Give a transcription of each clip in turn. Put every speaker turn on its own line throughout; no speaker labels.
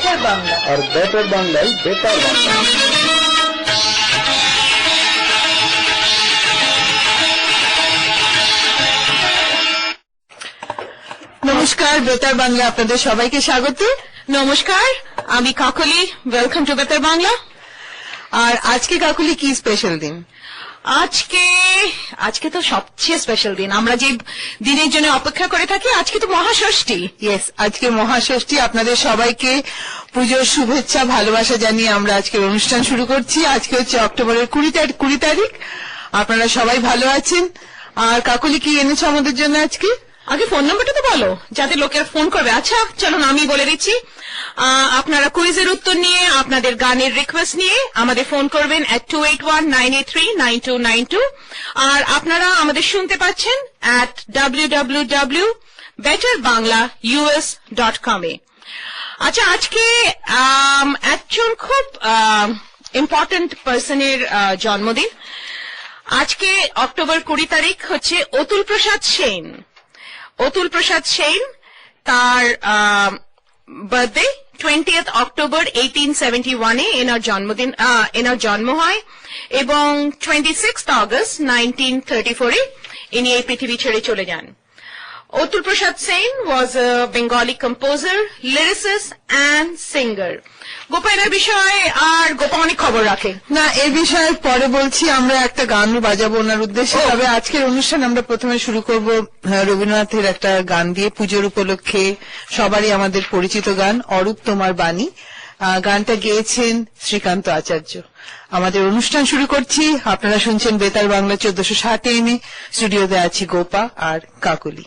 Better Bangla,
আর বেটার বাংলায় বেটার বাংলা।
নমস্কার, বেটার বাংলা আপনাদের সবাইকে স্বাগত।
নমস্কার, আমি কাকলি। Welcome to Betar Bangla.
আর আজকে কাকলি কি স্পেশাল দিন?
আজকে তো সবচেয়ে স্পেশাল দিন, আমরা যে দিনের জন্য অপেক্ষা করে থাকি। আজকে তো মহাষষ্ঠী।
ইয়েস, আজকে মহাষষ্ঠী। আপনাদের সবাইকে পুজোর শুভেচ্ছা ভালোবাসা জানিয়ে আমরা আজকের অনুষ্ঠান শুরু করছি। আজকে হচ্ছে অক্টোবরের 20 তারিখ। আপনারা সবাই ভালো আছেন। আর কাকলি কি এনেছো আমাদের জন্য আজকে?
আগে ফোন নাম্বারটা তো বলো, যাতে লোকেরা ফোন করবে। আচ্ছা চলুন আমি বলে দিচ্ছি। আপনারা কুইজের উত্তর নিয়ে, আপনাদের গানের রিকোয়েস্ট নিয়ে আমাদের ফোন করবেন at 2819839292। আর আপনারা আমাদের শুনতে পাচ্ছেন at www.betterbanglaus.com এ। আচ্ছা, আজকে একজন খুব ইম্পর্টেন্ট পার্সনের জন্মদিন। আজকে অক্টোবর 20 তারিখ হচ্ছে অতুল প্রসাদ সেন। অতুল প্রসাদ সেন, তার বার্থডে 20th অক্টোবর 1871 এ এনার জন্ম হয়, এবং 26th অগস্ট 1934 এ ইনি এই পৃথিবী ছেড়ে চলে যান। Atul Prasad Sen was a Bengali composer, lyricist and singer. Gopa এনার বিষয়ে আর গোপা অনেক খবর রাখে।
না, এই বিষয়ে পরে বলছি। আমরা একটা গান বাজাবো ওনার উদ্দেশ্যে। তবে আজকের অনুষ্ঠান আমরা প্রথমে শুরু করব রবীন্দ্রনাথের একটা গান দিয়ে। পুজোর উপলক্ষে সবারই আমাদের পরিচিত গান অরূপ তোমার বাণী। গানটা গেয়েছেন শ্রীকান্ত আচার্য। আমাদের অনুষ্ঠান শুরু করছি। আপনারা শুনছেন বেতার বাংলা 1460 এনে। স্টুডিওতে আছি গোপা আর কাকলি।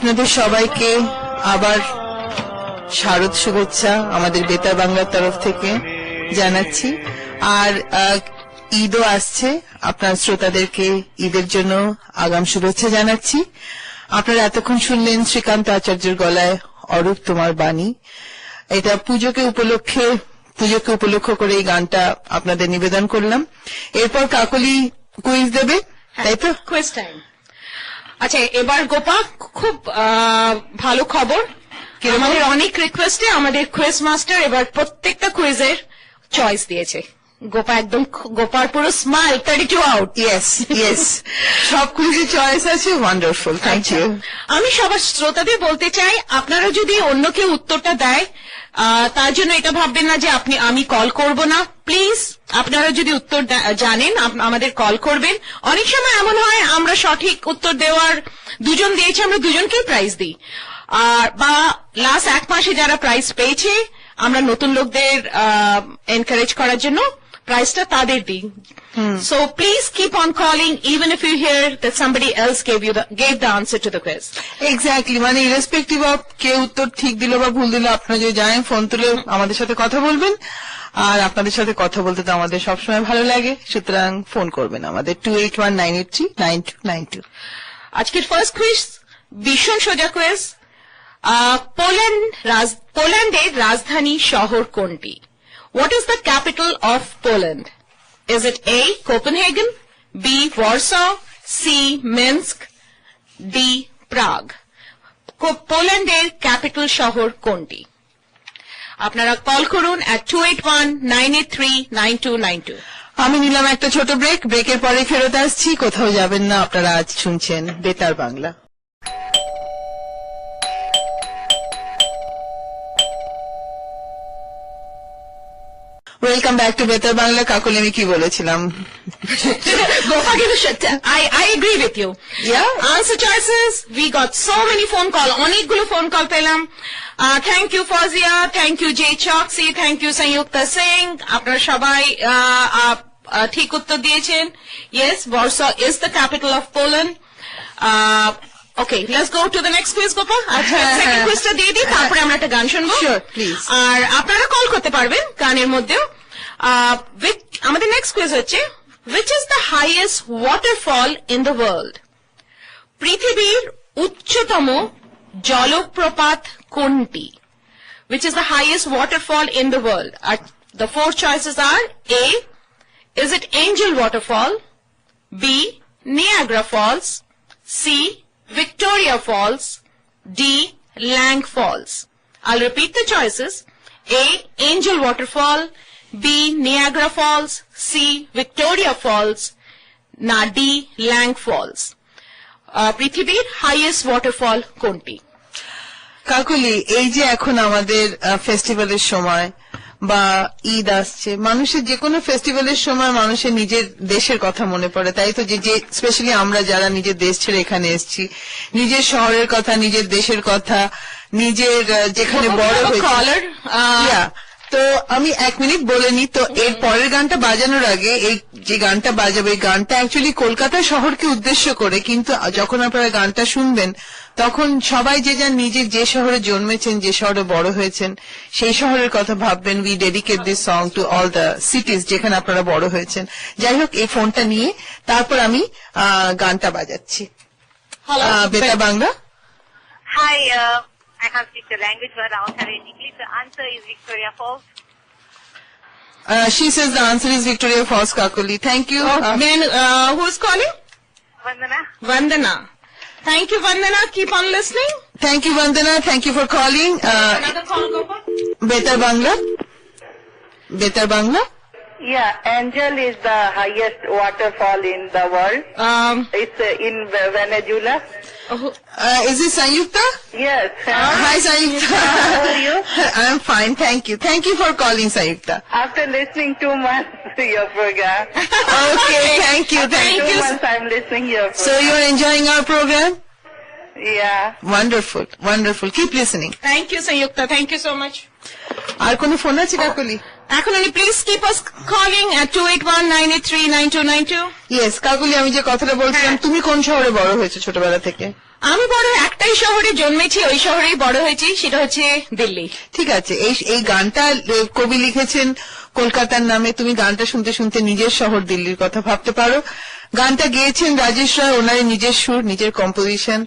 আপনাদের সবাইকে আবার শারদ শুভেচ্ছা আমাদের বেতার বাংলার তরফ থেকে জানাচ্ছি। আর ঈদও আসছে, আপনার শ্রোতাদেরকে ঈদের জন্য আগাম শুভেচ্ছা জানাচ্ছি। আপনারা এতক্ষণ শুনলেন শ্রীকান্ত আচার্যের গলায় অরূপ তোমার বাণী। এটা পুজোকে উপলক্ষ করে এই গানটা আপনাদের নিবেদন করলাম। এরপর কাকলি কুইজ দেবে, তাই তো?
Quiz time. আচ্ছা, এবার গোপা খুব ভালো খবর, আমাদের অনেক রিকোয়েস্টে আমাদের কুইজ মাস্টার এবার প্রত্যেকটা কুইজের চয়েস দিয়েছে। গোপার পুরো স্মাইল 32 আউট।
ইয়েস সব কুইজে চয়েস আছে। Wonderful, thank you.
আমি সবার শ্রোতাদের বলতে চাই, আপনারা যদি অন্য কেউ উত্তরটা দেয় তার জন্য এটা ভাববেন না যে আমি কল করব না। প্লিজ আপনারা যদি উত্তর জানেন আমাদের কল করবেন। অনেক সময় এমন হয় আমরা সঠিক উত্তর দেওয়ার দুজন দিয়েছি, আমরা দুজনকেই প্রাইজ দিই। বা লাস্ট 1 মাসে যারা প্রাইজ পেয়েছে আমরা নতুন লোকদের এনকারেজ করার জন্য প্রাইজটা তাদের দিই। So please keep on calling even if you hear that somebody else gave the answer to the quiz.
Exactly, মানে ইরেসপেক্টিভ অফ কে উত্তর ঠিক দিল বা ভুল দিল, আপনারা যদি জানেন ফোন তুলে আমাদের সাথে কথা বলবেন। আর আপনাদের সাথে কথা বলতে তো আমাদের সবসময় ভালো লাগে, সুতরাং ফোন করবেন আমাদের 2819839292।
আজকের ফার্স্ট কুইজ ভীষণ সোজা কুইজ। পোল্যান্ডের রাজধানী শহর কোনটি? What is the capital of Poland? Is it A. Copenhagen, B. Warsaw, C. Minsk, D. Prague? পোল্যান্ডের ক্যাপিটাল শহর কোনটি? আপনারা কল করুন at 2819839292।
আমি নিলাম একটা ছোট ব্রেকের পরে ফেরত আসছি। কোথাও যাবেন না, আপনারা আজ শুনছেন বেতার বাংলা। ওয়েলকাম ব্যাক টু বেতার বাংলা। কাকুলি, আমি কি বলেছিলাম?
I agree with you.
Yeah.
Answer choices. We got so many phone call. অনেকগুলো ফোন কল পেলাম। Thank you Fouzia, thank you J Choksi, thank you Sanjukta Singh. আপনারা সবাই ঠিক উত্তর দিয়েছেন। Yes, Warsaw is the capital of Poland. Okay, let's go to the next quiz, Gopa. আচ্ছা, second কুইজটা দিয়ে দিই, তারপরে আমরা একটা গান শুনবো।
Sure, please.
আর আপনারা কল করতে পারবেন গানের মধ্যেও। আমাদের নেক্সট কুইজ হচ্ছে, which is the highest waterfall in the world? পৃথিবীর উচ্চতম জলপ্রপাত কোনটি? Which is the highest waterfall in the world? The four choices are A. Is it Angel Waterfall? B. Niagara Falls, C. Victoria Falls, D. Lang Falls. I'll repeat the choices. A. Angel Waterfall, B. Niagara Falls, C. Victoria Falls, না D. Lang Falls. পৃথিবীর highest waterfall কোনটি?
কাকুলি, এই যে এখন আমাদের ফেস্টিভ্যালের সময় বা ঈদ আসছে, মানুষের যে কোনো ফেস্টিভ্যালের সময় মানুষের নিজের দেশের কথা মনে পড়ে, তাই তো? যে স্পেশালি আমরা যারা নিজের দেশ ছেড়ে এখানে এসেছি, নিজের শহরের কথা, নিজের দেশের কথা, নিজের যেখানে বড় হয়েছে। তো আমি 1 মিনিট বলে নি তো, এর পরের গানটা বাজানোর আগে এই যে গানটা বাজাবে, এই গানটা অ্যাকচুয়ালি কলকাতা শহরকে উদ্দেশ্য করে, কিন্তু যখন আপনারা গানটা শুনবেন তখন সবাই যে যার নিজের যে শহরে জন্মেছেন, যে শহরে বড় হয়েছেন, সেই শহরের কথা ভাববেন। We dedicate this song to all the সিটিজ যেখানে আপনারা বড় হয়েছেন। যাই হোক, এই ফোনটা নিয়ে তারপর আমি গানটা বাজাচ্ছি। বেতার Bangla.
Hi, I can't speak the language, but I'll tell you in English. The answer is Victoria Falls.
She says the answer is Victoria Falls, Kakuli. Thank you.
Who's calling?
Vandana.
Vandana. Thank you, Vandana. Keep on listening.
Thank you, Vandana. Thank you for calling.
Another call, Gopa.
Betar Bangla. Betar Bangla.
Yeah, Angel is the highest waterfall in the world. It's in Venezuela.
Is it Sanyukta?
Yes.
Hi, Sanyukta.
How are you?
I'm fine, thank you. Thank you for calling, Sanyukta.
After listening 2 months to your program.
Okay, thank you.
2 months I'm listening your program.
So you're enjoying our program?
Yeah.
Wonderful, wonderful. Keep listening.
Thank you, Sanyukta. Thank you so much.
আর কোন phone আছে কাকলি?
এখন please keep us calling at 2819839292.
Yes Kakoli, আমি যে কথাটা বলছিলাম, তুমি কোন শহরে বড় হয়েছো ছোটবেলা থেকে?
আমি বড় একটাই শহরে জন্মেছি, ওই শহরেই বড় হয়েছি, সেটা হচ্ছে দিল্লি।
ঠিক আছে, এই গানটা কবি লিখেছেন কলকাতার নামে। তুমি গানটা শুনতে শুনতে নিজের শহর দিল্লির কথা ভাবতে পারো। গানটা গেয়েছেন রাজেশ রায়, ওনার নিজের সুর, নিজের composition,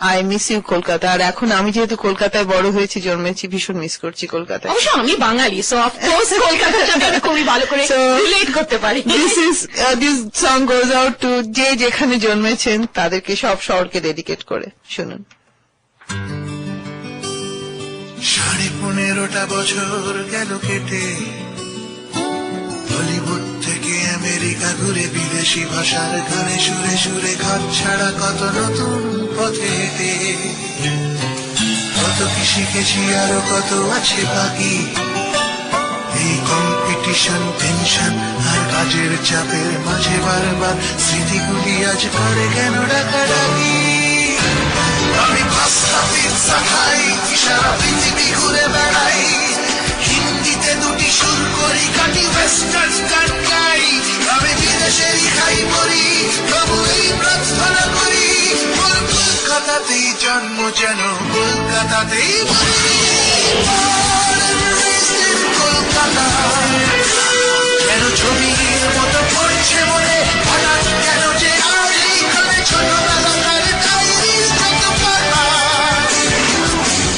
I miss you Kolkata. আর এখন আমি যেহেতু কলকাতায় বড় হয়েছি, জন্মেছি, ভীষণ মিস করছি কলকাতায়।
অবশ্য আমি বাঙালি, সো অফকোর্স কলকাতার সাথে আমি খুবই ভালো করে রিলেট করতে পারি।
This song goes out to যে যেখানে জন্মেছেন তাদেরকে, সব শহরকে ডেডিকেট করে। শুনুন।
15.5 বছর গেল কেটে, হলিউড থেকে আমেরিকা ঘুরে, বিদেশি ভাষার গানে সুরে সুরে ঘর ছাড়া কত নতুন পথে হেঁটে, কত কি শিখেছি আরো কত আছে বাকি। এই কম্পিটিশন, টেনশন আর কাজের চাপের মাঝে বারবার স্মৃতিগুলি আজ করে কেন ডাকাডাকি। আমি পাস্তা পিৎজা খাই, সারা পৃথিবী ঘুরে বেড়াই, হিন্দিতে 2টি সুর করি, কাটি ওয়েস্টার্ন গান গাই। আমি বিদেশেরই খাই পড়ি, তবু এই প্রার্থনা করি, মোর কলকাতাতেই জন্ম, যেন কলকাতাতেই মরি। কলকাতা কেন ছবির মতো পড়ছে মনে, হঠাৎ কেন যে আজ এইখানে ছোটবেলাকার ডায়েরির যত পাতা,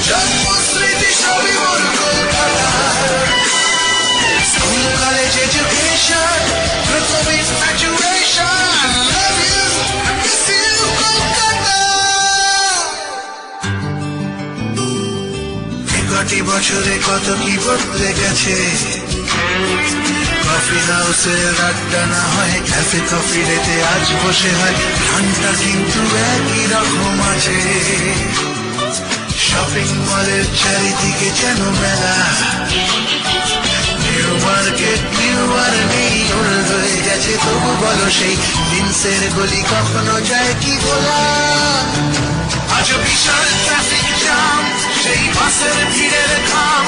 জন্মস্মৃতি সবই মোর কলকাতা। স্কুল কলেজ এডুকেশন, প্রথম infatuation, love you, miss you Kolkata. কটি বছরে কত কি বদলে গেছে, কফি হাউসের আড্ডা না হয় ক্যাফে কফি ডেতে আজ বসে হয়, ঘন্টা কিন্তু একই রকম আছে। শপিং মলের চারিদিকে যেন মেলা, নিউ মার্কেট নিউ আর নেই, ওল্ড হয়ে গেছে তবু বলো সেই লিন্সের গলি কখনো যায় কি বলা। আজ বিশাল ট্রাফিক জ্যাম, সেই বাসের ভিড়ের খাম,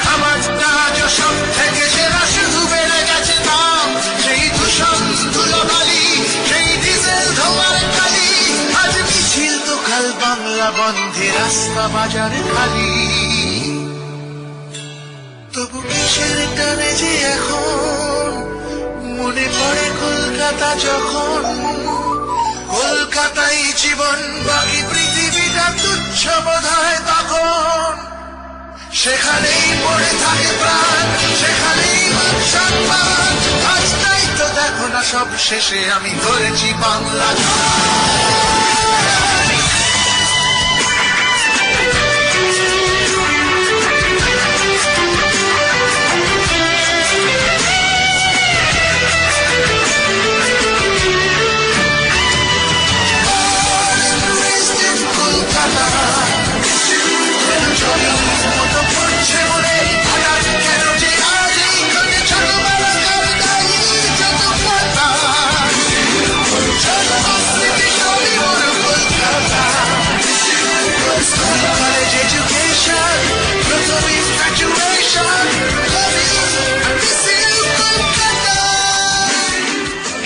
খাবারটা আজ সব থেকে সেরা, শুধু বেড়ে গেছে দাম। সেই দূষণ ধুলোবালি, সেই ডিজেল ধোঁয়ার কালি, আজ মিছিল তো কাল বাংলা বন্ধে, রাস্তা বাজার খালি। তবু কিসের টানে যে এখন মনে পড়ে কলকাতা যখন, কলকাতাই জীবন, বাকি পৃথিবীটা তুচ্ছ বোধ হয় তখন। সেখানেই পড়ে থাকে প্রাণ, সেখানেই মান সম্মান, আজ তাই তো দেখো না সব শেষে আমি ধরেছি বাংলা।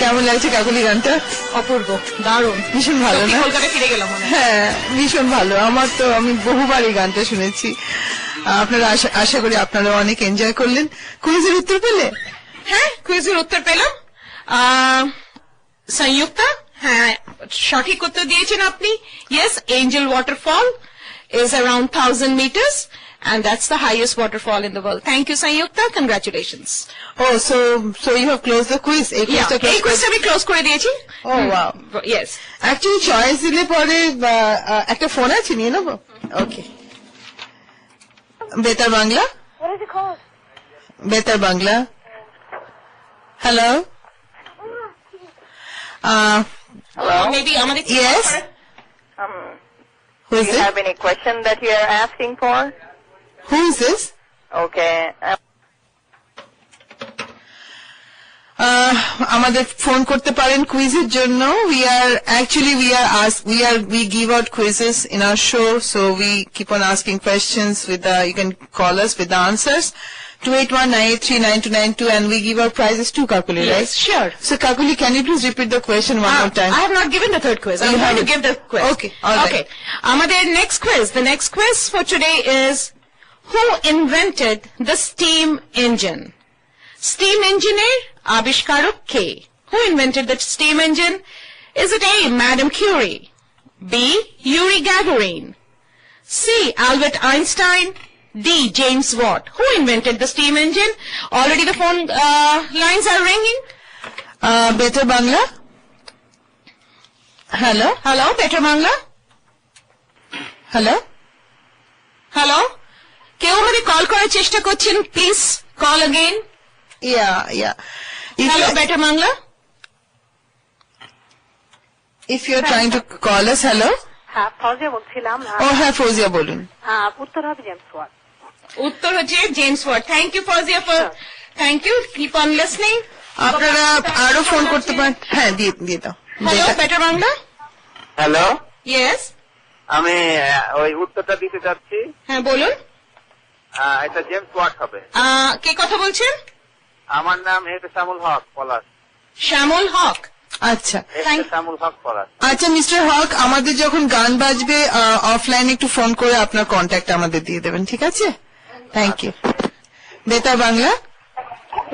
কেমন লাগছে কাকুলি গানটা?
অপূর্ব, দারুণ,
ভীষণ ভালো না?
কলকাতায় ফিরে গেলাম মনে হয়।
হ্যাঁ, ভীষণ ভালো। আমি বহুবার এই গানটা শুনেছি। আপনারা আশা করি আপনারা অনেক এনজয় করলেন। কুইজের উত্তর পেলে?
হ্যাঁ, কুইজের উত্তর পেলাম। সংযুক্তা, হ্যাঁ সঠিক উত্তর দিয়েছেন আপনি। Yes, Angel waterfall is around 1000 meters and that's the highest waterfall in the world. Thank you, Sanyukta. Congratulations.
Oh, so you have closed the quiz. এই
কুইজটা আমি ক্লোজ করে দিয়েছি।
Oh, wow.
Yes.
Actually, choice দিলে পরে একটা phone আছে, নিয়ে নেবো। Okay. বেতার Bangla?
What is it called?
বেতার বাংলা? Hello?
Hello?
Maybe আমাদের
Yes? Who
Do
is
you
it?
have any question that you are asking for?
Who is this?
Okay.
আমাদের ফোন করতে পারেন কুইজের জন্য। We give out quizzes in our show, so we keep on asking questions you can call us with the answers. 2819839292, and we give our prizes to Kakuli, right?
Yes, sure.
So Kakuli, can you please repeat the question one more time?
I have not given the third quiz. I'm
You
going to
haven't.
give the quiz.
Okay, all right.
Okay. Amader next quiz. The next quiz for today is, who invented the steam engine? Steam engine abishkarok ke? Who invented the steam engine? Is it A, Madame Curie, B, Yuri Gagarin, C, Albert Einstein, D, James Watt? Who invented the steam engine? Already the phone lines are ringing.
Better Bangla? Hello?
Hello, Better Bangla?
Hello?
Hello, কেউ আমাদের call করার চেষ্টা করছেন, please call again.
Yeah.
Hello, better Bangla.
If you're trying to call us, hello?
হ্যাঁ ফজিয়া বলছিলাম
Oh, হ্যাঁ, ফৌজিয়া বলুন।
উত্তর হবে জেমস ওয়াট।
উত্তর হচ্ছে James Watt. Thank you Fauzia for, thank you, keep on listening.
আপনারা আরো ফোন করতে পারেন। হ্যাঁ, দিয়ে দাও।
Hello, better Bangla.
Hello,
yes,
আমি ওই উত্তরটা দিতে চাচ্ছি।
হ্যাঁ বলুন।
এটা জেমস ওয়াট হবে।
কে কথা বলছেন?
আমার নাম শ্যামল হক পলাশ।
শ্যামল হক।
আচ্ছা
শ্যামল হক পলাশ।
আচ্ছা মিস্টার হক, আমাদের যখন গান বাজবে অফলাইনে একটু ফোন করে আপনার কন্ট্যাক্ট আমাদের দিয়ে দেবেন, ঠিক আছে? Thank you. Betar Bangla.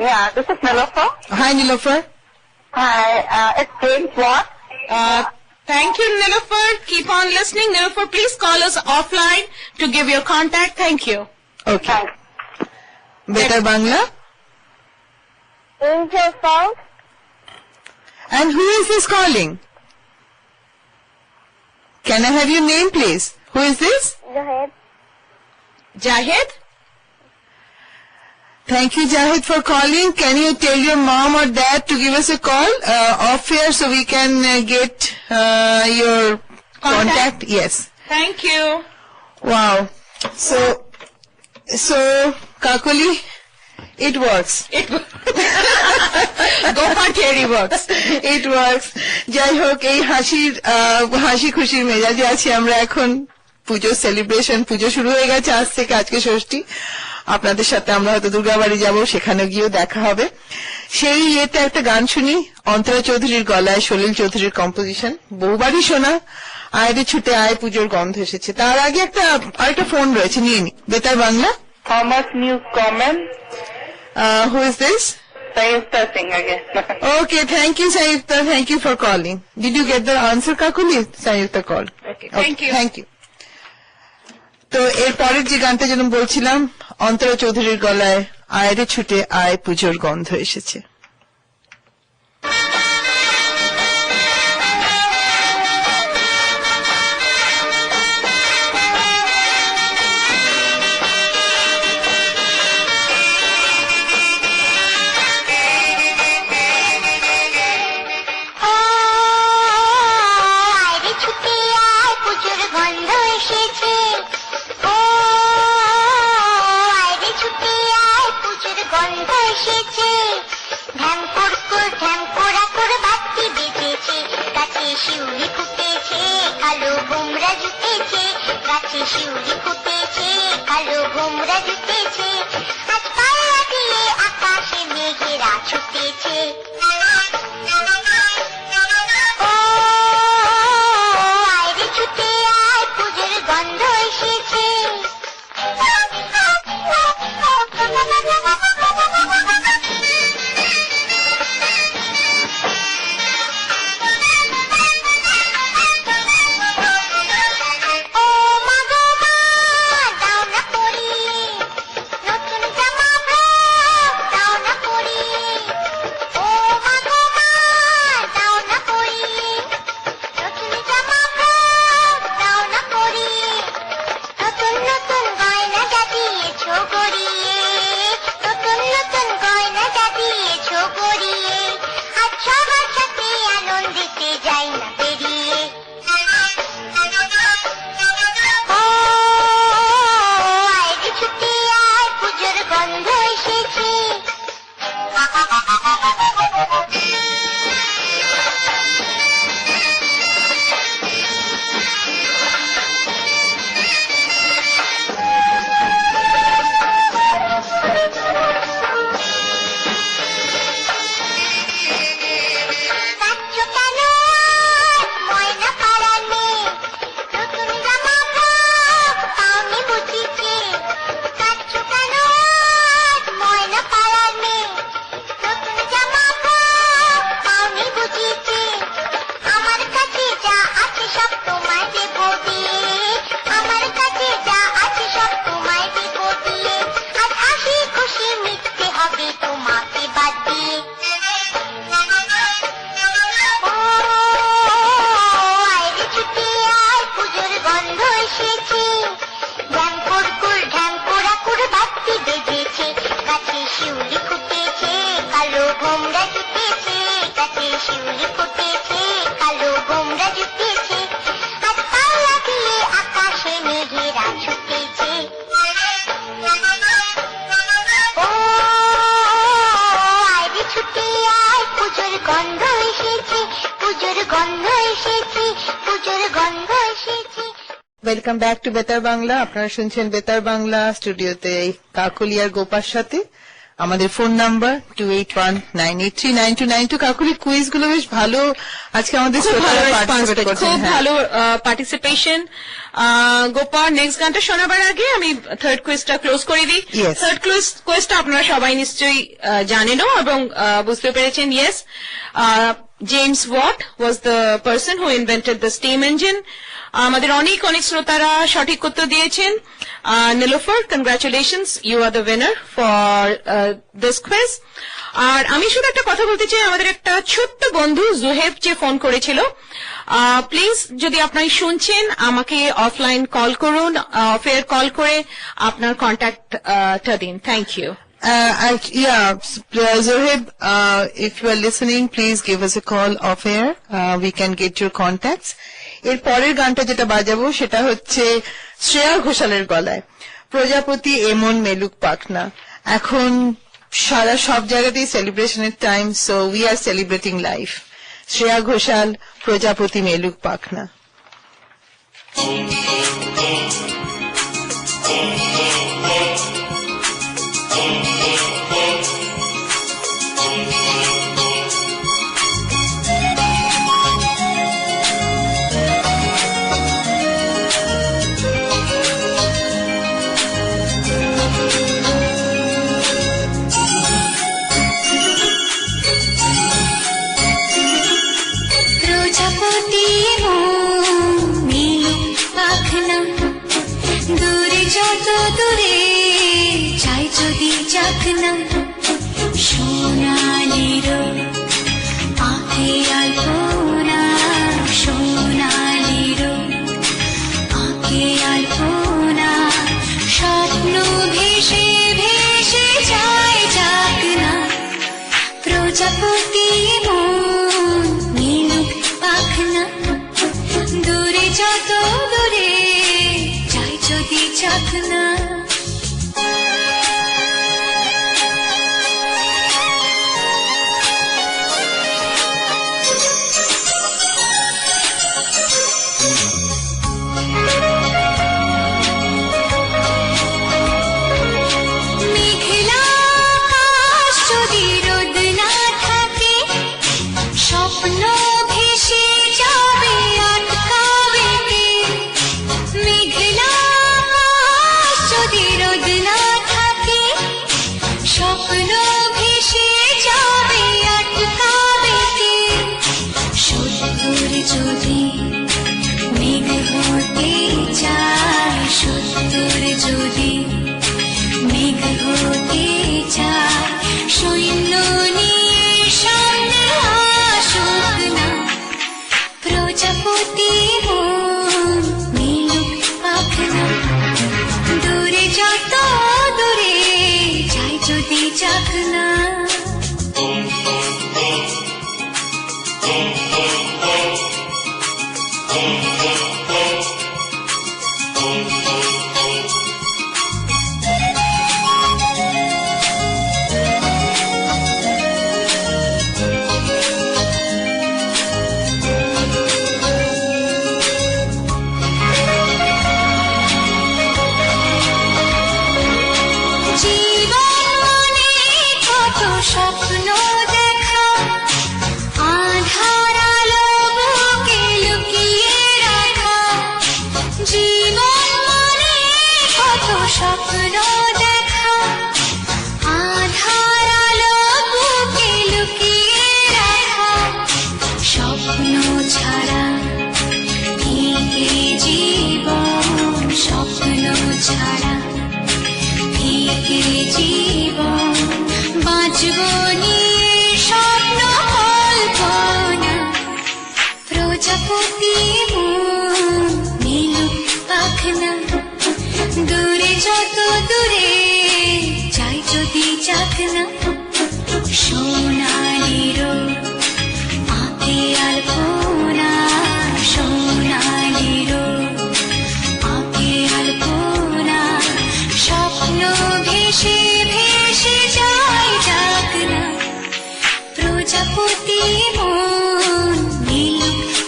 Yeah, this is Nilofer.
Hi Nilofer.
Hi, it's James Watt.
Thank you, Nilofer. Keep on listening. Nilofer, please call us offline to give your contact. Thank you.
ওকে, বেতার Bangla.
Angel Song.
And who is this calling? Can I have your name, please? Who is this?
Jahed.
Jahid?
Thank you, Jahid, for calling. Can you tell your mom or dad to give us a call off air so we can get your contact? Yes.
Thank you.
Wow. So Kakuli, it works.
Gopar Theory works.
It works. যাই হোক, এই হাসি খুশির মেজাজে আছি আমরা এখন। পুজো celebration, পুজো শুরু হয়ে গেছে আজ থেকে, আজকে ষষ্ঠী। আপনাদের সাথে আমরা হয়তো দুর্গাবাড়ি যাব, সেখানে গিয়েও দেখা হবে। সেই ইয়েতে একটা গান শুনি, অন্তরা চৌধুরীর গলায়, সলিল চৌধুরীর কম্পোজিশন, বহুবারই শোনা, আয়রে ছুটে আয় পুজোর গন্ধ এসেছে। তার আগে আরেকটা ফোন রয়েছে, নিয়ে নি। বেতার Bangla.
Thomas Newcomen.
Who is this?
Sayusta Singh again.
Okay, thank you, Sayukta. Thank you for calling. Did you get the answer, Kakuli? Sayukta called.
Okay, thank you.
Thank you. তো এর পরের যে গানটা যেন বলছিলাম, অন্তরা চৌধুরীর গলায়, আয়রে ছুটে আয় পুজোর গন্ধ এসেছে।
শিউলি ফুটেছে, কালো গোমরা জুটেছে, আজ পাল্লা দিয়ে আকাশে মেঘেরা ছুটেছে। ও আয়রে ছুটে আয় পুজোর গন্ধ এসেছে। ঘোমরা জুটেছে, গাছে শিউলি ফুটেছে, কালো ঘোমরা জুটেছে, হাত পাল্লা দিয়ে আকাশে মেঘেরা ছুটেছে। ও আয় রে ছুটে আয়, পুজোর গন্ধ এসেছে, পুজোর গন্ধ এসেছে, পুজোর গন্ধ এসেছে।
ওয়েলকাম ব্যাক টু বেতার বাংলা। আপনারা শুনছেন বেতার বাংলা, স্টুডিওতে কাকলি আর গোপার সাথে। আমাদের ফোন নাম্বার 2819839292। কাকলি, কুইজ গুলো বেশ ভালো আজকে আমাদের শ্রোতারা participate করছেন।
খুব
হ্যাঁ।
ভালো পার্টিসিপেশন। গোপাল, নেক্সট গানটা শোনাবার আগে আমি থার্ড কুইজটা ক্লোজ করে দিই।
Yes.
থার্ড কুইজটা আপনারা সবাই নিশ্চয়ই জানেনও এবং বুঝতে পেরেছেন। Yes, James Watt was the person who invented the steam engine. আমাদের অনেক অনেক শ্রোতারা সঠিক উত্তর দিয়েছেন। Nilofer, congratulations, you are the winner for this quiz. আর আমি শুধু একটা কথা বলতে চাই, আমাদের একটা ছোট্ট বন্ধু জুহেব যে ফোন করেছিল, প্লিজ যদি আপনি শুনছেন আমাকে অফলাইন কল করুন, অফ এয়ার কল করে আপনার কন্ট্যাক্টটা দিন। Thank you.
Zoheb, if you are listening, please give us a call off air. We can get your contacts. এর পরের গানটা যেটা বাজাবো সেটা হচ্ছে শ্রেয়া ঘোষালের গলায়, প্রজাপতি এমন মেলুক পাখনা। এখন সারা সব জায়গাতেই সেলিব্রেশনের time, so we are celebrating life. Shreya Ghoshal, প্রজাপতি মেলুক পাখনা।
প্রজাপতি মেলুক পাখনা, দূরে যত দূরে চাই যদি চাখনা, সোনালির আঁখে আলপনা, সোনালির আঁখে আলপনা, স্বপ্ন ভেসে ভেসে যায় চাকনা, প্রজাপতি মেলুক পাখনা, দূরে যত দূরে চাই যদি চাকনা। মেঘলা আকাশ যদি রোদ না থাকে, স্বপ্ন ভেসে যাবে আটকাবে কে? মেঘলা আকাশ যদি রোদ না থাকে, স্বপ্ন ভেসে যাবে আটকাবে কে? সত্তর যদি মেঘ হতে চায়, সত্তর যদি মেঘ হতে চায়, সৈন্য নিয়ে সামনে আসুক না, প্রজাপতি মেলুক পাখনা, দূরে যত দূরে চাই যদি চাকনা। জীবন মনে কত স্বপ্ন দেখা, আধার আলো বুকে লুকিয়ে রাখা। জীবন মনে কত স্বপ্ন দেখা, আধার আলো বুকে লুকিয়ে রাখা। স্বপ্ন ছাড়া ফিকে জীবন, স্বপ্ন ছাড়া ফিকে জীবন, বাঁচব নিয়ে স্বপ্ন কল্পনা, প্রজাপতি মেলুক পাখনা, দূরে যত দূরে চাই যদি চাকনা, সোনালি রোদ আঁকে আলপনা, সোনালি রোদ আঁকে আলপনা, স্বপ্ন ভেসে ভেসে যায় ডাকনা, প্রজাপতি মন নীল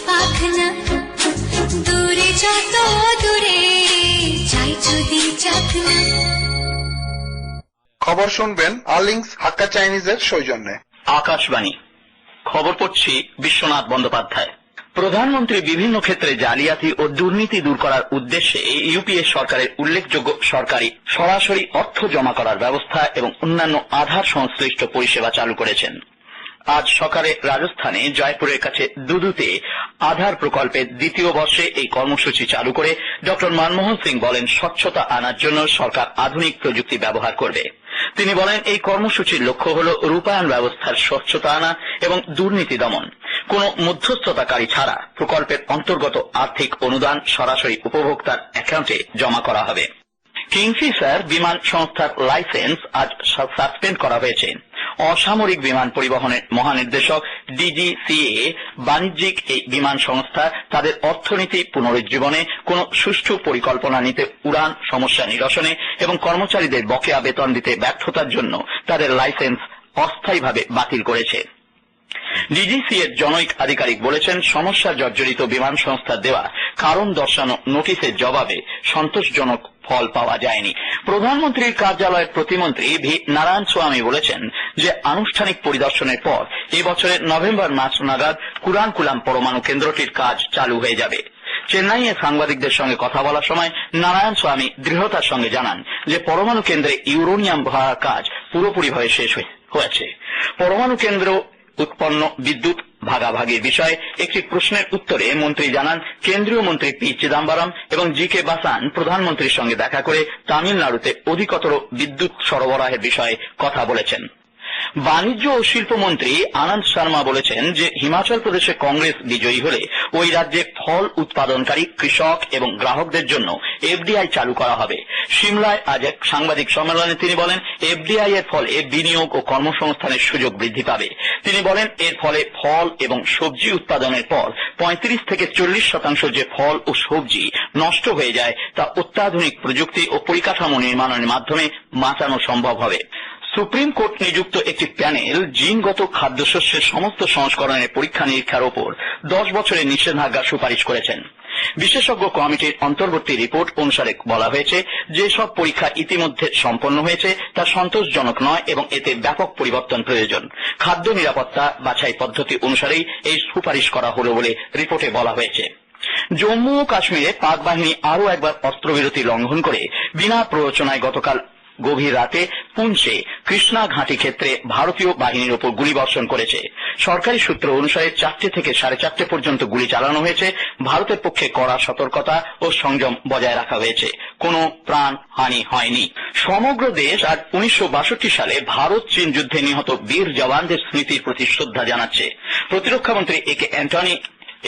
পাখনা, দূরে যত দূরে যাই যদি চাকনা।
খবর শুনবেন আর্লিংস হাক্কা চাইনিজের সৌজন্যে।
আকাশবাণী খবর পড়ছি বিশ্বনাথ বন্দ্যোপাধ্যায়। প্রধানমন্ত্রী বিভিন্ন ক্ষেত্রে জালিয়াতি ও দুর্নীতি দূর করার উদ্দেশ্যে ইউপিএ সরকারের উল্লেখযোগ্য সরকারি সরাসরি অর্থ জমা করার ব্যবস্থা এবং অন্যান্য আধার সংশ্লিষ্ট পরিষেবা চালু করেছেন। আজ সকালে রাজস্থানে জয়পুরের কাছে দুদুতে আধার প্রকল্পের দ্বিতীয় বর্ষে এই কর্মসূচি চালু করে ড মনমোহন সিং বলেন, স্বচ্ছতা আনার জন্য সরকার আধুনিক প্রযুক্তি ব্যবহার করবে। তিনি বলেন, এই কর্মসূচির লক্ষ্য হল রূপায়ণ ব্যবস্থার স্বচ্ছতা আনা এবং দুর্নীতি দমন। কোন মধ্যস্থতাকারী ছাড়া প্রকল্পের অন্তর্গত আর্থিক অনুদান সরাসরি উপভোক্তার অ্যাকাউন্টে জমা করা হবে। কিংফিশার বিমান সংস্থার লাইসেন্স আজ সাসপেন্ড করা হয়েছে। অসামরিক বিমান পরিবহনের মহানির্দেশক ডিজিসিএ বাণিজ্যিক এই বিমান সংস্থা তাদের অর্থনীতি পুনরুজ্জীবনে কোন সুষ্ঠু পরিকল্পনা নিতে, উড়ান সমস্যা নিরসনে এবং কর্মচারীদের বকেয়া বেতন দিতে ব্যর্থতার জন্য তাদের লাইসেন্স অস্থায়ীভাবে বাতিল করেছে। ডিজিসিএর জনৈক আধিকারিক বলেছেন, সমস্যা জর্জরিত বিমান সংস্থার দেওয়া কারণ দর্শানো নোটিশের জবাবে সন্তোষজনক ফল পাওয়া যায়নি। প্রধানমন্ত্রীর কার্যালয়ের প্রতিমন্ত্রী ভি নারায়ণ স্বামী বলেছেন যে আনুষ্ঠানিক পরিদর্শনের পর এবছরের নভেম্বর মাস নাগাদ কুরানকুলাম পরমাণু কেন্দ্রটির কাজ চালু হয়ে যাবে। চেন্নাইয়ে সাংবাদিকদের সঙ্গে কথা বলার সময় নারায়ণ স্বামী দৃঢ়তার সঙ্গে জানান যে পরমাণু কেন্দ্রে ইউরেনিয়াম ভরার কাজ পুরোপুরিভাবে শেষ হয়েছে। পরমাণু কেন্দ্র উৎপন্ন বিদ্যুৎ ভাগাভাগির বিষয়ে একটি প্রশ্নের উত্তরে মন্ত্রী জানান, কেন্দ্রীয় মন্ত্রী পি চিদাম্বরম এবং জি কে বাসান প্রধানমন্ত্রীর সঙ্গে দেখা করে তামিলনাড়ুতে অধিকতর বিদ্যুৎ সরবরাহের বিষয়ে কথা বলেছেন। বাণিজ্য ও শিল্পমন্ত্রী আনন্দ শর্মা বলেছেন যে হিমাচল প্রদেশে কংগ্রেস বিজয়ী হলে ওই রাজ্যে ফল উৎপাদনকারী কৃষক এবং গ্রাহকদের জন্য এফডিআই চালু করা হবে। সিমলায় আজ এক সাংবাদিক সম্মেলনে তিনি বলেন, এফডিআই এর ফলে বিনিয়োগ ও কর্মসংস্থানের সুযোগ বৃদ্ধি পাবে। তিনি বলেন, এর ফলে ফল এবং সবজি উৎপাদনের পর 35 থেকে 40% যে ফল ও সবজি নষ্ট হয়ে যায় তা অত্যাধুনিক প্রযুক্তি ও পরিকাঠামো নির্মাণের মাধ্যমে বাঁচানো সম্ভব হবে। সুপ্রিম কোর্ট নিযুক্ত একটি প্যানেল জিনগত খাদ্যশস্যের সমস্ত সংস্করণের পরীক্ষা নিরীক্ষার ওপর 10 বছরের নিষেধাজ্ঞার সুপারিশ করেছেন। বিশেষজ্ঞ কমিটির অন্তর্বর্তী রিপোর্ট অনুসারে বলা হয়েছে, যেসব পরীক্ষা ইতিমধ্যে সম্পন্ন হয়েছে তা সন্তোষজনক নয় এবং এতে ব্যাপক পরিবর্তন প্রয়োজন। খাদ্য নিরাপত্তা বাছাই পদ্ধতি অনুসারেই এই সুপারিশ করা হল বলে রিপোর্টে বলা হয়েছে। জম্মু ও কাশ্মীরে পাক বাহিনী আরও একবার অস্ত্রবিরতি লঙ্ঘন করে বিনা প্ররোচনায় গতকাল গভীর রাতে পুঞ্চে কৃষ্ণা ঘাঁটি ক্ষেত্রে ভারতীয় বাহিনীর ওপর গুলিবর্ষণ করেছে। সরকারি সূত্র অনুসারে 4টে থেকে 4:30 পর্যন্ত গুলি চালানো হয়েছে। ভারতের পক্ষে কড়া সতর্কতা ও সংযম বজায় রাখা হয়েছে। কোনো প্রাণ হানি হয়নি। সমগ্র দেশ আজ 1962 সালে ভারত চীন যুদ্ধে নিহত বীর জওয়ানদের স্মৃতির প্রতি শ্রদ্ধা জানাচ্ছে। প্রতিরক্ষামন্ত্রী এ কে অ্যান্টনি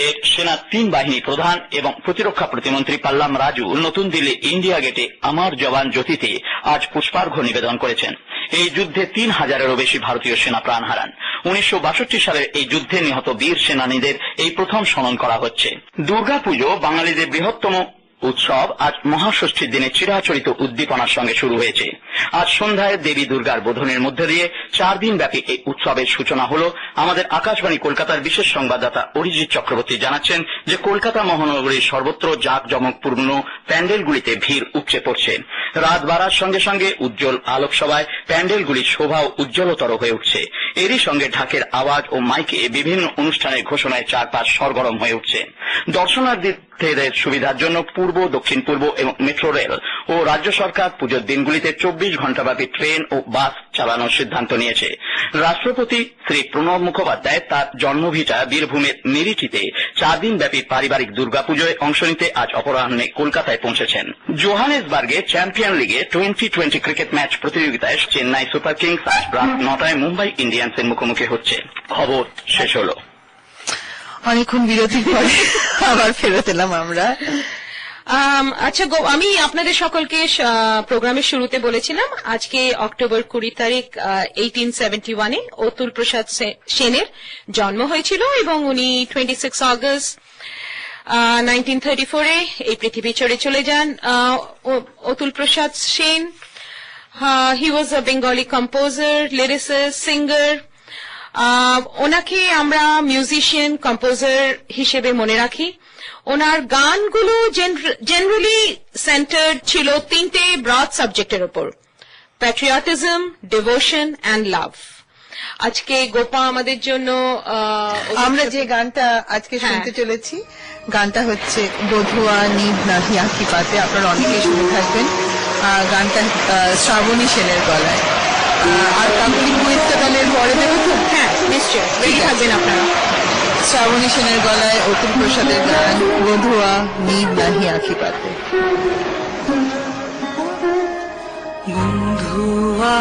এর সেনা 3 বাহিনী প্রধান এবং প্রতিরক্ষা প্রতিমন্ত্রী পাল্লাম রাজু নতুন দিল্লি ইন্ডিয়া গেটে আমার জওয়ান জ্যোতিতে আজ পুষ্পার্ঘ্য নিবেদন করেছেন। এই যুদ্ধে 3000-এরও বেশি ভারতীয় সেনা প্রাণ হারান। 1962 সালের এই যুদ্ধে নিহত বীর সেনানীদের এই প্রথম স্মরণ করা হচ্ছে। দুর্গাপুজো বাঙালিদের বৃহত্তম উৎসব আজ মহাষষ্ঠীর দিনে চিরাচরিত উদ্দীপনার সঙ্গে শুরু হয়েছে। আজ সন্ধ্যায় দেবী দুর্গার বোধনের মধ্যে দিয়ে 4 দিন ব্যাপী এই উৎসবের সূচনা হল। আমাদের আকাশবাণী কলকাতার বিশেষ সংবাদদাতা অরিজিৎ চক্রবর্তী জানাচ্ছেন যে কলকাতা মহানগরীর সর্বত্র জাঁকজমকপূর্ণ প্যান্ডেলগুলিতে ভিড় উপচে পড়ছে। রাত বাড়ার সঙ্গে সঙ্গে উজ্জ্বল আলোকসভায় প্যান্ডেলগুলির শোভাও উজ্জ্বলতর হয়ে উঠছে। এরই সঙ্গে ঢাকের আওয়াজ ও মাইকে বিভিন্ন অনুষ্ঠানের ঘোষণায় চারপাশ সরগরম হয়ে উঠছে। দর্শনার্থীদের সুবিধার জন্য পূর্ব, দক্ষিণ পূর্ব এবং মেট্রো রেল ও রাজ্য সরকার পুজোর দিনগুলিতে 24 ঘণ্টাব্যাপী ট্রেন ও বাস চালানোর সিদ্ধান্ত নিয়েছে। রাষ্ট্রপতি শ্রী প্রণব মুখোপাধ্যায় তার জন্মভিটা বীরভূমের মেরিটিতে 4 দিন ব্যাপী পারিবারিক দুর্গাপুজোয় অংশ নিতে আজ অপরাহ্নে কলকাতায় পৌঁছেছেন। জোহানেসবার্গে চ্যাম্পিয়ন লিগে 2020 ক্রিকেট ম্যাচ প্রতিযোগিতায় চেন্নাই সুপার কিংস আজ রাত 9টায় মুম্বাই ইন্ডিয়ান্সের মুখোমুখি হচ্ছে। খবর শেষ হলো।
অনেকক্ষণ বিরতির পরে আবার ফেরত এলাম আমরা।
আচ্ছা আমি আপনাদের সকলকে প্রোগ্রামের শুরুতে বলেছিলাম আজকে অক্টোবর 20 তারিখ 1871 অতুল প্রসাদ সেনের জন্ম হয়েছিল এবং উনি 26 অগস্ট 1934 এই পৃথিবী ছেড়ে চলে যান। Atul Prasad Sen, he was a Bengali composer, lyricist, singer. ওনাকে আমরা মিউজিশিয়ান, কম্পোজার হিসেবে মনে রাখি। ওনার গানগুলো জেনারেলি সেন্টার্ড ছিল তিনটে ব্রড সাবজেক্টের উপর, প্যাট্রিয়টিজম, ডিভোশন অ্যান্ড লাভ। আজকে গোপা আমাদের জন্য
আমরা যে গানটা আজকে শুনতে চলেছি গানটা হচ্ছে বধুয়া নিব নাহি আঁখি পাতে, আপনারা অনেকেই শুনে থাকবেন। গানটা শ্রাবণী সেনের গলায়। আর কাকুলি কুইজটা তাহলে পরে দেবো তো?
হ্যাঁ নিশ্চয়, রেডি থাকবেন আপনারা।
শ্রাবণী সেনের গলায় অতুল প্রসাদের গান বধুয়া নিব নাহি আঁখি পাতে।
বন্ধুয়া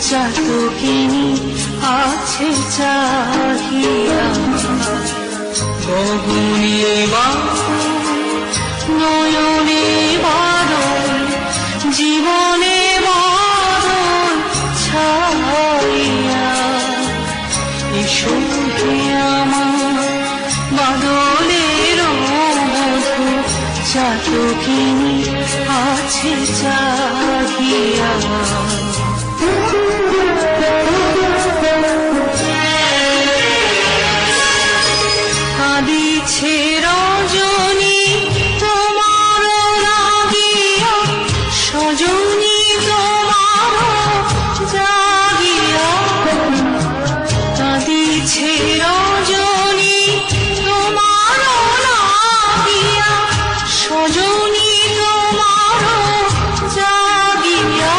চাতকিনী আছে চাহিয়া গগনে নয়নে বাদল জীবনে বাদল ছাইয়া এসো হে আমার বাদলের মধু চাতকিনী আছে চাহিয়া কাঁদিছে রজনী তোমার লাগিয়া সজনী তোমার জাগিয়া কাঁদিছে রজনী তোমার লাগিয়া সজনী তোমার জাগিয়া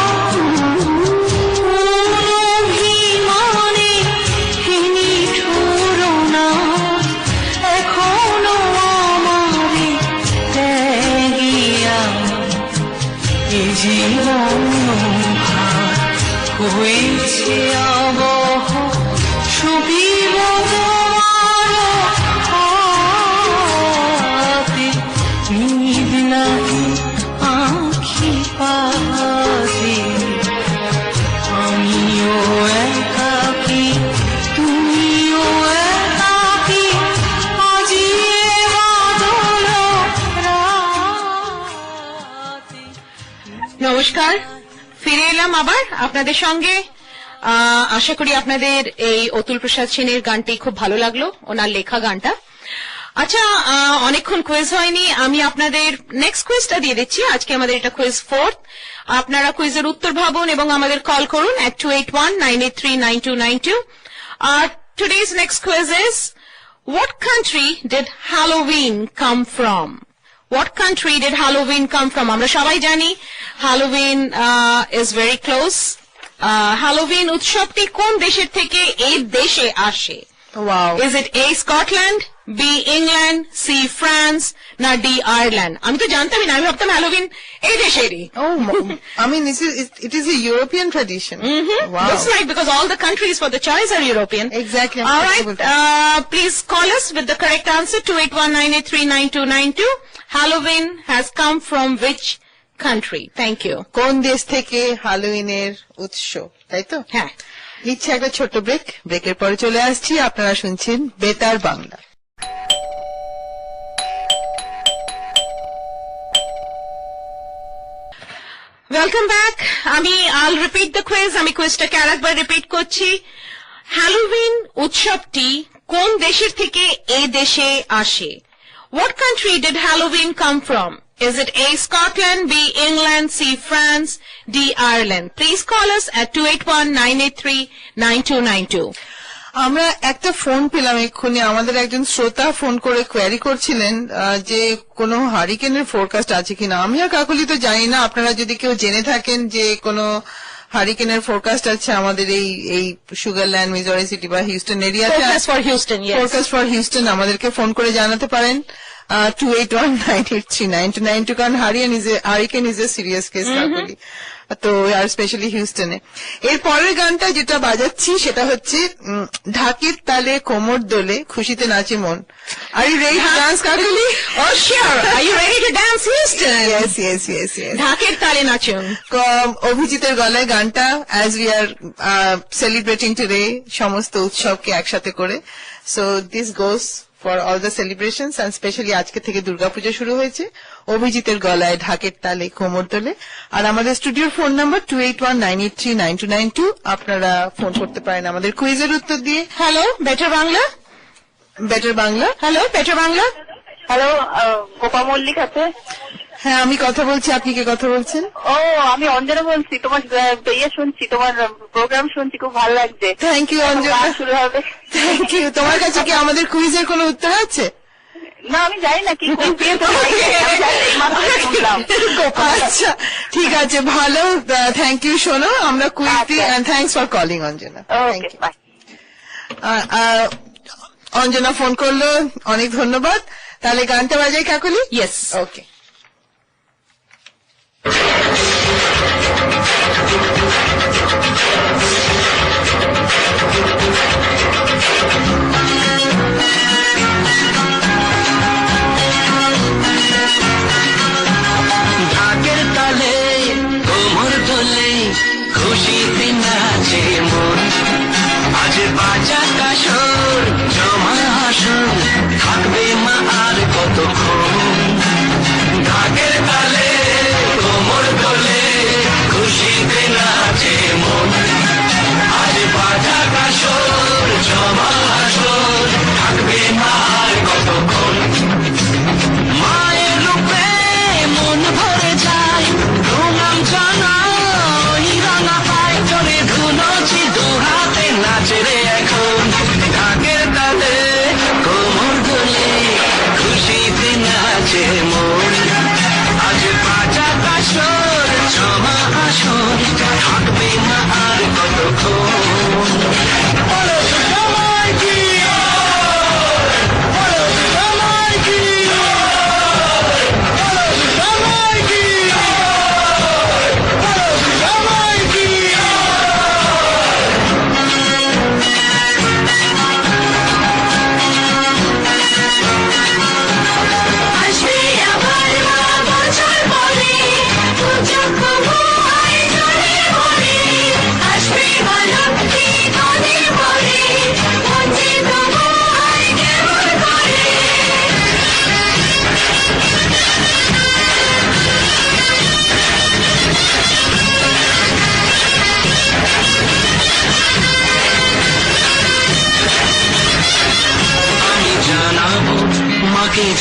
জীবন হয়েছে আবহ সুবিব তোমার नींद नहीं आँखी पाते আমিও একাকী তুমিও একাকী আজি এ বাদল রাতে।
নমস্কার, ফিরে এলাম আবার আপনাদের সঙ্গে। আশা করি আপনাদের এই অতুল প্রসাদ সেনের গানটি খুব ভালো লাগলো, ওনার লেখা গানটা। আচ্ছা, অনেকক্ষণ কুইজ হয়নি, আমি আপনাদের নেক্সট কুইজটা দিয়ে দিচ্ছি। আজকে আমাদের এটা কুইজ 4th। আপনারা কুইজের উত্তর ভাবুন এবং আমাদের কল করুন at 281-983-9292. Today's next quiz is, what country did Halloween come from? What country did Halloween come from? আমরা সবাই জানি Halloween is very close. Halloween উৎসবটি কোন দেশের থেকে এই দেশে আসে?
Wow,
Is it A, Scotland, B, England, C, France, না D, Ireland? আমি তো জানতামই না, আমি ভাবতাম হ্যালোউইন এই দেশেরই।
I mean, it is a European tradition. Wow.
Looks like, because all the countries for the choice are European.
Exactly.
All right, please call us with the correct answer, 281-983-9292. Halloween has come from which country? Thank you.
কোন দেশ থেকে হ্যালোউইনের উৎস, তাই তো?
হ্যাঁ।
নিচ্ছে একটা ছোট্ট ব্রেক, ব্রেকের পরে চলে আসছি। আপনারা শুনছেন বেতার Bangla.
Welcome back. I'll repeat the quiz. আমি কুইজটাকে আরেকবার রিপিট করছি। হ্যালোউইন উৎসবটি কোন দেশের থেকে এই দেশে আসে? What country did Halloween come from? Is it A, Scotland, B, England, C, France, D, Ireland? Please call us at 281-983-9292.
আমরা একটা ফোন পেলাম এক্ষুনি, আমাদের একজন শ্রোতা ফোন করে কোয়ারি করছিলেন যে কোনো হারিকেনের ফোরকাস্ট আছে কিনা। আমি আর কাকলি তো জানি না, আপনারা যদি কেউ জেনে থাকেন যে কোনো হারিকেনের ফোরকাস্ট আছে আমাদের এই সুগারল্যান্ড, মিজোরি সিটি বা হিউস্টন এরিয়াতে,
Focus for Houston, yes.
Forecast for Houston, আমাদেরকে ফোন করে জানাতে পারেন 281-983-9292, কারণ hurricane is a serious case Kakoli, তো আর স্পেশালি হিউস্টনে। এর পরের গানটা যেটা বাজাচ্ছি সেটা হচ্ছে ঢাকের তালে কোমর দোলে খুশিতে নাচে মন। Are you ready to dance Kakoli?
Oh, sure. Are you ready to dance, Houston?
Yes.
ঢাকের তালে নাচুন।
অভিজিতের গলায় গানটা, as we are celebrating today সমস্ত উৎসবকে একসাথে করে। So this goes for all the celebrations, and specially আজকে থেকে দুর্গাপূজা শুরু হয়েছে। অভিজিতের গলায় ঢাকের তালে কোমর তোলে। আর আমাদের স্টুডিওর ফোন নাম্বার 281-983-9292। আপনারা ফোন করতে পারেন আমাদের কুইজের উত্তর দিয়ে।
Hello, better Bangla. Hello, better Bangla.
Hello, Gopa Mallick আছে?
হ্যাঁ, আমি কথা বলছি। আপনি কে কথা বলছেন?
ও, আমি অঞ্জনা বলছি। তোমার শুনছি, তোমার প্রোগ্রাম শুনছি, খুব ভালো লাগছে।
Thank you Anjana.
শুরু হবে।
Thank you. তোমার কাছে কি আমাদের কুইজের কোনো উত্তর আছে?
না, আমি জানি না কি শুনলাম।
আচ্ছা, ঠিক আছে, ভালো, থ্যাংক ইউ। শোনো, আমরা কুইজ দিই, and thanks for calling Anjana. Thank you. Anjana phone করলো, অনেক ধন্যবাদ। তাহলে গানটা বাজাই কাকলি?
ইয়েস।
ওকে।
ঢাকের তালে কোমর দোলে খুশিতে নাচে মন, আজ বাজা কাসর জমা আসর থাকবে মা আর কতক্ষণ। ঢাকের তালে কোমর দোলে খুশিতে নাচে মন, আজ বাজা কাসর জমা আসর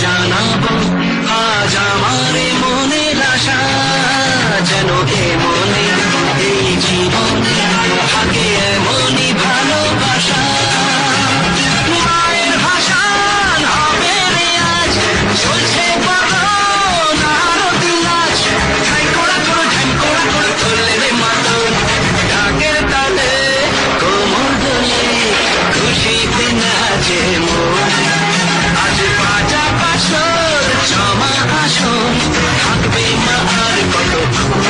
জানাবো আজ আমার মনের আশা, যেন এ মনে এই জীবনে থাকে এমনই ভালোবাসা। মায়ের ভাষান হবে রে আজ, চলছে পাগল আরতি নাচ, ঠাই কোড়া করে ঠাই কোড়া করে ধরলে রে মাতন, ডাকের তালে কোমর দোলে খুশিতে নাচে মন। আজ বাজা বাসর জমা আসন, থাকবে মা আর কতক্ষণ।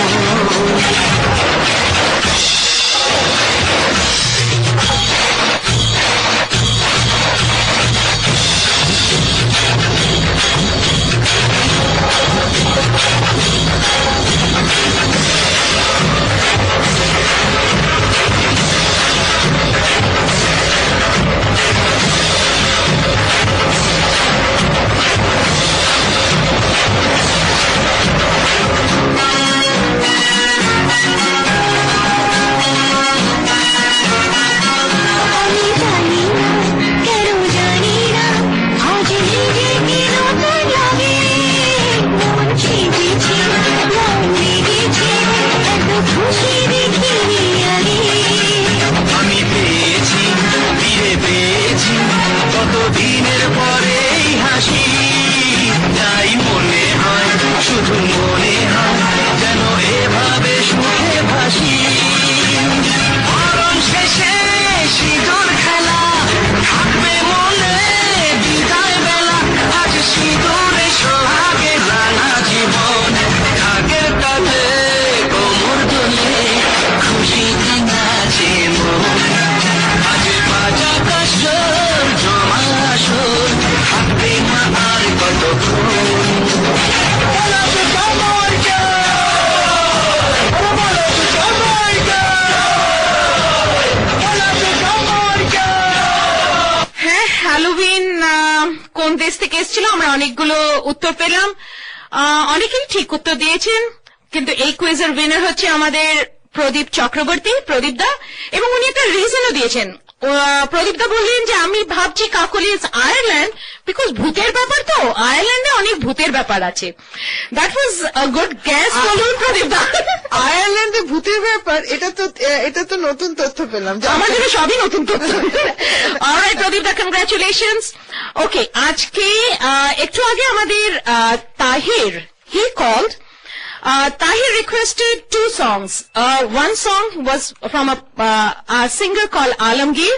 আমি জানি না, কেন জানি না, আজ নিজেকে নতুন লাগে। মন ছেড়েছে, মন লেগেছে, এত খুশি দেখিনি আগে।
আমি পেয়েছি, ফিরে পেয়েছি কতদিনের পরে এই হাসি, তাই মনে হয়, শুধু মনে হয়, যেন এভাবে সুখে ভাসি। মরণ শেষে সিঁদুর খেলা থাকবে মনে বিদায় বেলা, আজ সিঁদুরে সোহাগে রাঙা জীবন, ঢাকের তালে কোমর দোলে খুশিতে নাচে মন। আজ বাজা কাসর জমা আসর, থাকবে মা আর কতক্ষণ। বলাতে কেমন যায়, বলাতে কেমন যায়, বলাতে কেমন যায়।
হ্যাঁ, হ্যালোউইন কোন দেশ থেকে এসেছিল আমরা অনেকগুলো উত্তর পেলাম। অনেকেই ঠিক উত্তর দিয়েছেন, কিন্তু এই কুইজের উইনার হচ্ছে আমাদের প্রদীপ চক্রবর্তী, প্রদীপ দা, এবং উনি একটা রিজনও দিয়েছেন। প্রদীপ দা বললেন যে আমি ভাবছি কাকলিস আয়ারল্যান্ড, বিকজ ভূতের ব্যাপার তো, আয়ারল্যান্ডে অনেক ভূতের ব্যাপার আছে। That was a good gas. বলুন প্রদীপ দা।
আয়ারল্যান্ডে ভূতের ব্যাপার, এটা তো নতুন তথ্য পেলাম।
আমার জন্য সবই নতুন তথ্য। অলরাইট প্রদীপ দা, কংগ্রাচুলেশনস। ওকে, আজকে একটু আগে আমাদের Tahir, he called, Tahir requested 2 songs. One song was from a singer called Alamgir,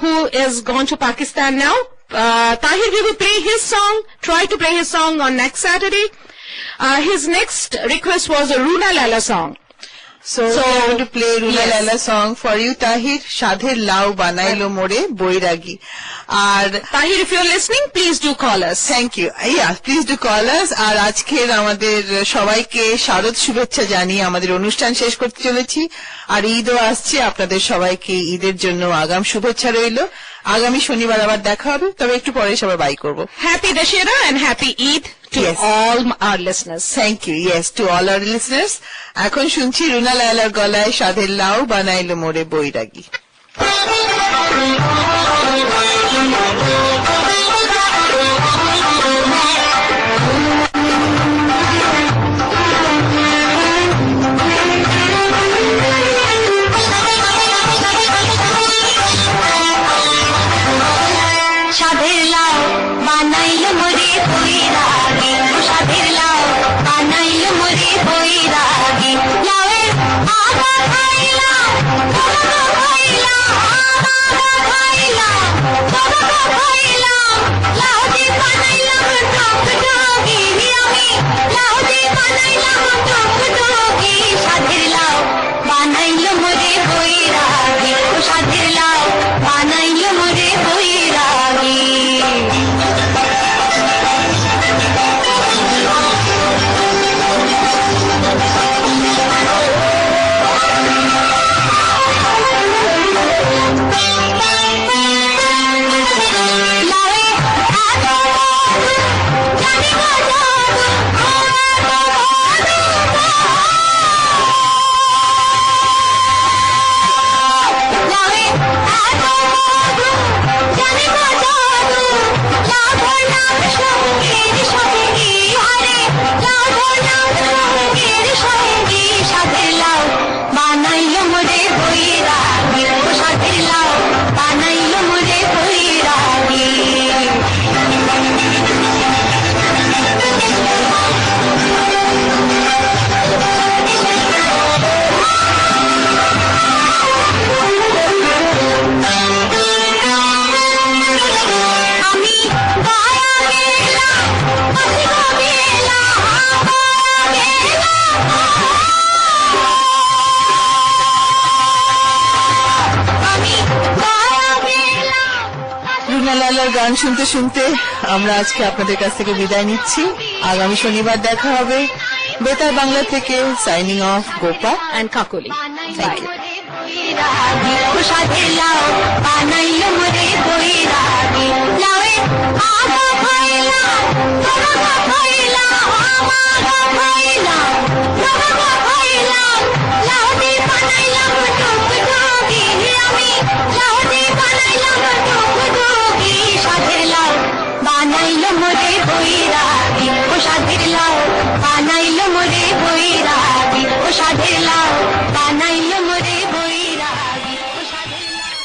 who is gone to Pakistan now. Tahir, we will play his song, try to play his song on next Saturday. His next request was a Runa Lala song.
So we are going to play Runa
Yes.
Lala song for you, Tahir. সাধের লাউ বানাইলো মোরে বৈরাগী। আর
Tahir, if you're listening, please do call us.
Thank you, please do call us. আর আজকের আমাদের সবাইকে শারদ শুভেচ্ছা জানিয়ে আমাদের অনুষ্ঠান শেষ করতে চলেছি। আর ঈদও আসছে, আপনাদের সবাইকে ঈদের জন্য আগাম শুভেচ্ছা রইল। আগামী শনিবার আবার দেখা হবে, তবে একটু পরে সবাই বাই করবো।
Happy Dashera and happy Eid to
Yes.
all our listeners.
Thank you, yes, to all our listeners. এখন শুনছি রুনা লায়লার গলায় সাধের লাউ বানাইলো মোরে বৈরাগী।
সাধের লাউ বানাইলো মোরে বৈরাগী, সাধের লাউ বানাইলো মোরে বৈরাগী। লাউয়ের আদা খাইলাম, আদা খাইলাম, আদা খাইলাম।
সুন্দর গান শুনতে শুনতে আমরা আজকে আপনাদের কাছ থেকে বিদায় নিচ্ছি। আগামী শনিবার দেখা হবে। বেতার বাংলা থেকে signing off, Gopa
and Kakoli.
Thank you.
বানাইলো মোরে বৈরাগী লাউয়ে আগা খাইলা তোমাগা খাইলা আমাগা খাইলা তোমাগা খাইলা লাউদি বানাইলাম টুকটুকি আমি লাউদি বানাইলাম টুকটুকি সাধের লাউ বানাইলো মোরে বৈরাগী ও সাধের লাউ বানাইলো মোরে বৈরাগী ও সাধের লাউ বানাইলো মোরে বৈরাগী ও সাধের লাউ।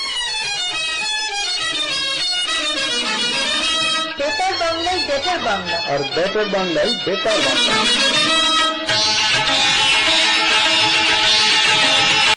বেতার বাংলায় বেতার বাংলা
আর বেটার বাংলায় বেটার বাংলা।